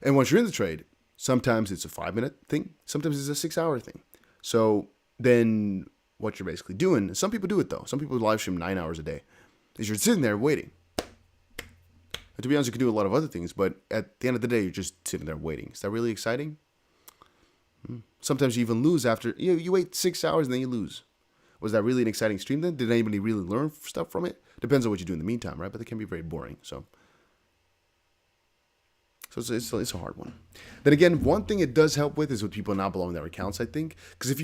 Speaker 1: And once you're in the trade, sometimes it's a 5-minute thing, sometimes it's a 6-hour thing. So then what you're basically doing, some people do it though, some people live stream 9 hours a day, is you're sitting there waiting. And to be honest, you can do a lot of other things, but at the end of the day, you're just sitting there waiting. Is that really exciting? Sometimes you even lose after, you wait 6 hours and then you lose. Was that really an exciting stream then? Did anybody really learn stuff from it? Depends on what you do in the meantime, right? But it can be very boring, so it's a hard one. Then again, one thing it does help with is with people not blowing their accounts, I think. Because if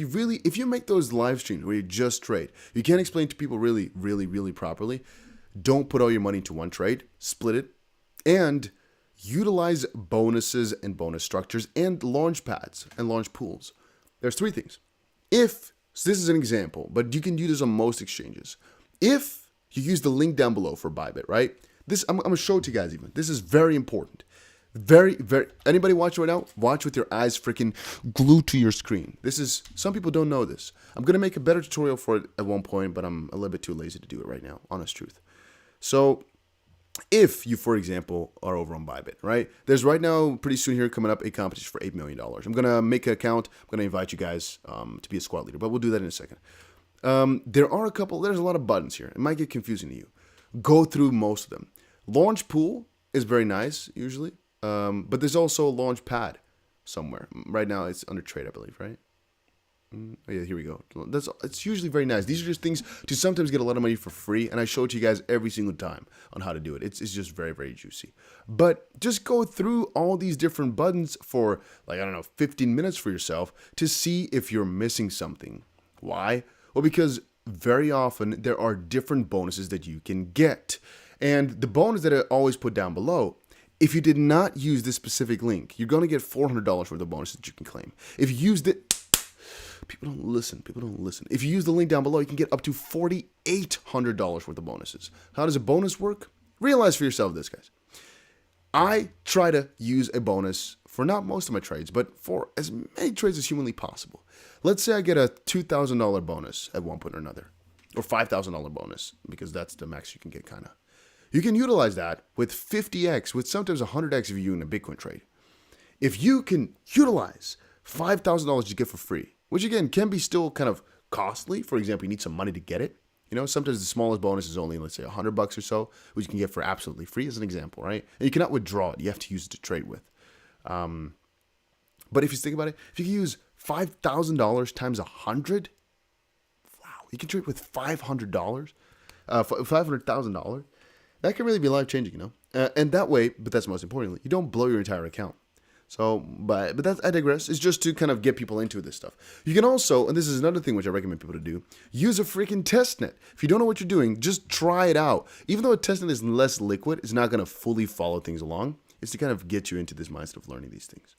Speaker 1: you make those live streams where you just trade, you can't explain to people really, really, really properly. Don't put all your money into one trade. Split it. And utilize bonuses and bonus structures and launch pads and launch pools. There's 3 things. So this is an example, but you can do this on most exchanges. If you use the link down below for Bybit, right? I'm going to show it to you guys even. This is very important. Very, very, anybody watching right now? Watch with your eyes freaking glued to your screen. Some people don't know this. I'm going to make a better tutorial for it at one point, but I'm a little bit too lazy to do it right now, honest truth. So if you, for example, are over on Bybit, right? There's right now, pretty soon here, coming up a competition for $8 million. I'm going to make an account. I'm going to invite you guys to be a squad leader, but we'll do that in a second. There are a couple, there's a lot of buttons here. It might get confusing to you. Go through most of them. Launch pool is very nice, usually. But there's also a launch pad somewhere. Right now it's under trade, I believe, right? Oh yeah, here we go. It's usually very nice. These are just things to sometimes get a lot of money for free, and I show it to you guys every single time on how to do it. It's just very, very juicy. But just go through all these different buttons for, like, I don't know, 15 minutes for yourself to see if you're missing something. Why? Well, because very often there are different bonuses that you can get. And the bonus that I always put down below, if you did not use this specific link, you're going to get $400 worth of bonus that you can claim. If you used it, people don't listen. If you use the link down below, you can get up to $4,800 worth of bonuses. How does a bonus work? Realize for yourself this, guys. I try to use a bonus for not most of my trades, but for as many trades as humanly possible. Let's say I get a $2,000 bonus at one point or another, or $5,000 bonus, because that's the max you can get, kind of. You can utilize that with 50x, with sometimes 100x if you're doing a Bitcoin trade. If you can utilize $5,000 you get for free, which again can be still kind of costly. For example, you need some money to get it. You know, sometimes the smallest bonus is only, let's say, $100 or so, which you can get for absolutely free as an example, right? And you cannot withdraw it. You have to use it to trade with. But if you think about it, if you can use $5,000 times 100, wow, you can trade with $500, $500,000. That can really be life-changing, you know? And that way, but that's most importantly, you don't blow your entire account. So, but that's, I digress. It's just to kind of get people into this stuff. You can also, and this is another thing which I recommend people to do, use a freaking testnet. If you don't know what you're doing, just try it out. Even though a testnet is less liquid, it's not going to fully follow things along. It's to kind of get you into this mindset of learning these things.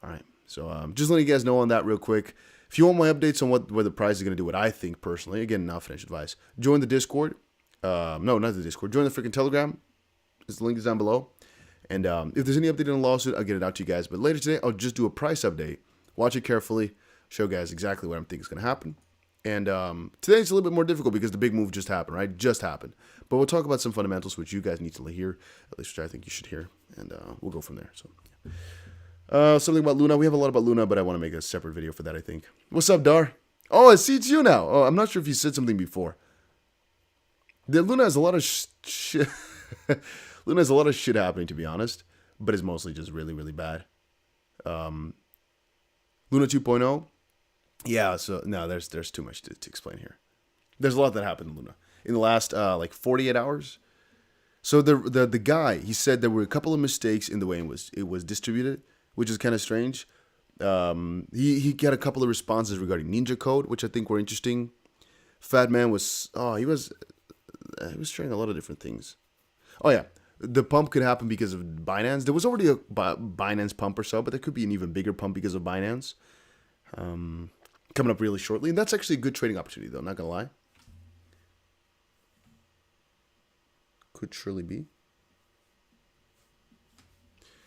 Speaker 1: All right. So just letting you guys know on that real quick. If you want my updates on where the price is going to do, what I think personally, again, not financial advice, join the Discord. No, not the Discord. Join the freaking Telegram. The link is down below. And if there's any update on the lawsuit, I'll get it out to you guys. But later today, I'll just do a price update. Watch it carefully. Show guys exactly what I'm thinking is going to happen. And today it's a little bit more difficult because the big move just happened, right? Just happened. But we'll talk about some fundamentals which you guys need to hear, at least which I think you should hear. And we'll go from there. So something about Luna. We have a lot about Luna, but I want to make a separate video for that, I think. What's up, Dar? Oh, I see it's you now. Oh, I'm not sure if you said something before. The Luna has a lot of shit. Luna has a lot of shit happening, to be honest, but it's mostly just really, really bad. Luna 2.0, yeah. So no, there's too much to explain here. There's a lot that happened in Luna in the last like 48 hours. So the guy, he said there were a couple of mistakes in the way it was distributed, which is kind of strange. He got a couple of responses regarding Ninja Code, which I think were interesting. Fat Man was he was trying a lot of different things. Oh yeah. The pump could happen because of Binance. There was already a Binance pump or so, but there could be an even bigger pump because of Binance. Coming up really shortly. And that's actually a good trading opportunity, though. Not going to lie. Could surely be.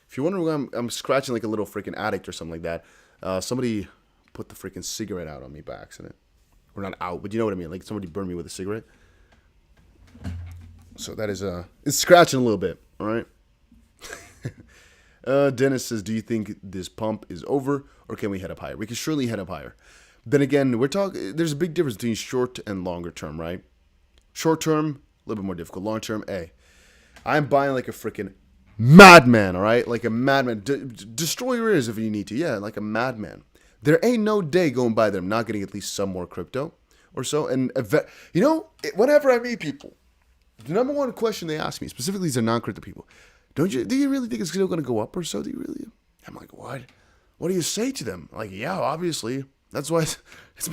Speaker 1: If you're wondering why I'm scratching like a little freaking addict or something like that, somebody put the freaking cigarette out on me by accident. Or not out, but you know what I mean. Like somebody burned me with a cigarette. So that is it's scratching a little bit, all right? Dennis says, do you think this pump is over or can we head up higher? We can surely head up higher. Then again, there's a big difference between short and longer term, right? Short term, a little bit more difficult. Long term, I'm buying like a freaking madman, all right? Like a madman. Destroy your ears if you need to. Yeah, like a madman. There ain't no day going by that I'm not getting at least some more crypto or so. And, you know, whenever I meet people, the number one question they ask me, specifically these are non-crypto people, do you really think it's still going to go up or so? Do you really? I'm like, what? What do you say to them? Like, yeah, obviously. That's why it's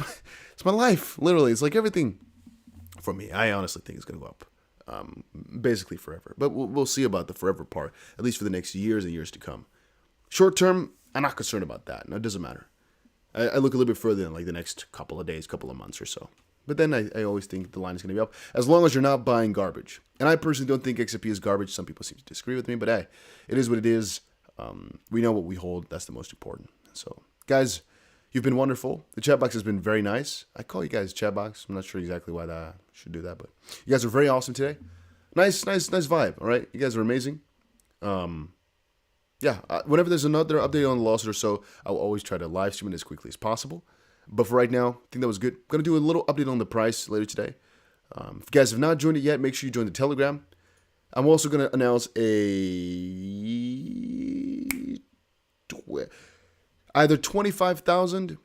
Speaker 1: my life, literally. It's like everything for me. I honestly think it's going to go up, basically forever. But we'll see about the forever part, at least for the next years and years to come. Short term, I'm not concerned about that. No, it doesn't matter. I look a little bit further than like the next couple of days, couple of months or so. But then I always think the line is going to be up, as long as you're not buying garbage. And I personally don't think XRP is garbage. Some people seem to disagree with me, but hey, it is what it is. We know what we hold. That's the most important. So, guys, you've been wonderful. The chat box has been very nice. I call you guys chat box. I'm not sure exactly why I should do that, but you guys are very awesome today. Nice vibe. All right, you guys are amazing. Yeah, whenever there's another update on the lawsuit or so, I'll always try to live stream it as quickly as possible. But for right now, I think that was good. I'm going to do a little update on the price later today. If you guys have not joined it yet, make sure you join the Telegram. I'm also going to announce either 25,000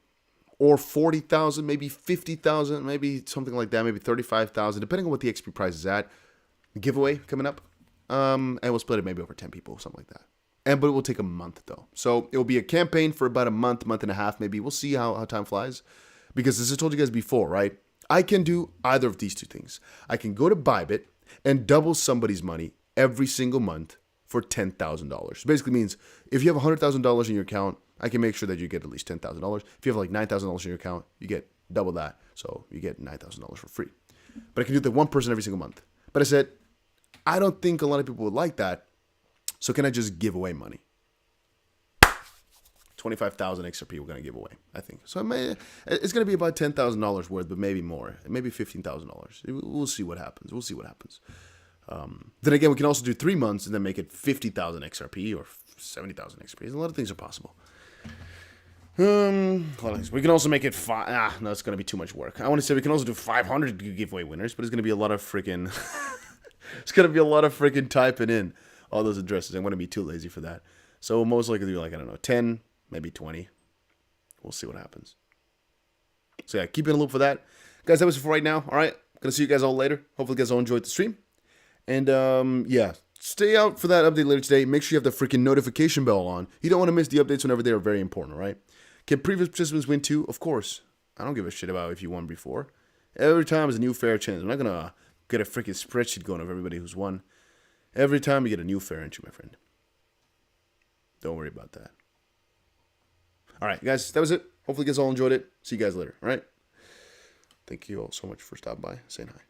Speaker 1: or 40,000, maybe 50,000, maybe something like that, maybe 35,000, depending on what the XP price is at. Giveaway coming up. And we'll split it maybe over 10 people, something like that. But it will take a month though. So it will be a campaign for about a month and a half, maybe. We'll see how time flies. Because as I told you guys before, right? I can do either of these two things. I can go to Bybit and double somebody's money every single month for $10,000. Basically means if you have $100,000 in your account, I can make sure that you get at least $10,000. If you have like $9,000 in your account, you get double that. So you get $9,000 for free. But I can do that one person every single month. But I said, I don't think a lot of people would like that. So can I just give away money? 25,000 XRP we're going to give away, I think. So it's going to be about $10,000 worth, but maybe more. Maybe $15,000. We'll see what happens. We'll see what happens. Then again, we can also do 3 months and then make it 50,000 XRP or 70,000 XRP. A lot of things are possible. A lot of things. We can also make it no, it's going to be too much work. I want to say we can also do 500 giveaway winners, but it's going to be a lot of freaking... it's going to be a lot of freaking typing in all those addresses. I'm going to be too lazy for that. So we'll most likely do like, I don't know, 10, maybe 20. We'll see what happens. So yeah, keep in the loop for that. Guys, that was it for right now. All right. Going to see you guys all later. Hopefully you guys all enjoyed the stream. And yeah, stay out for that update later today. Make sure you have the freaking notification bell on. You don't want to miss the updates whenever they are very important, all right? Can previous participants win too? Of course. I don't give a shit about if you won before. Every time is a new fair chance. I'm not going to get a freaking spreadsheet going of everybody who's won. Every time you get a new fair entry, my friend. Don't worry about that. All right, guys, that was it. Hopefully you guys all enjoyed it. See you guys later, all right? Thank you all so much for stopping by, saying hi.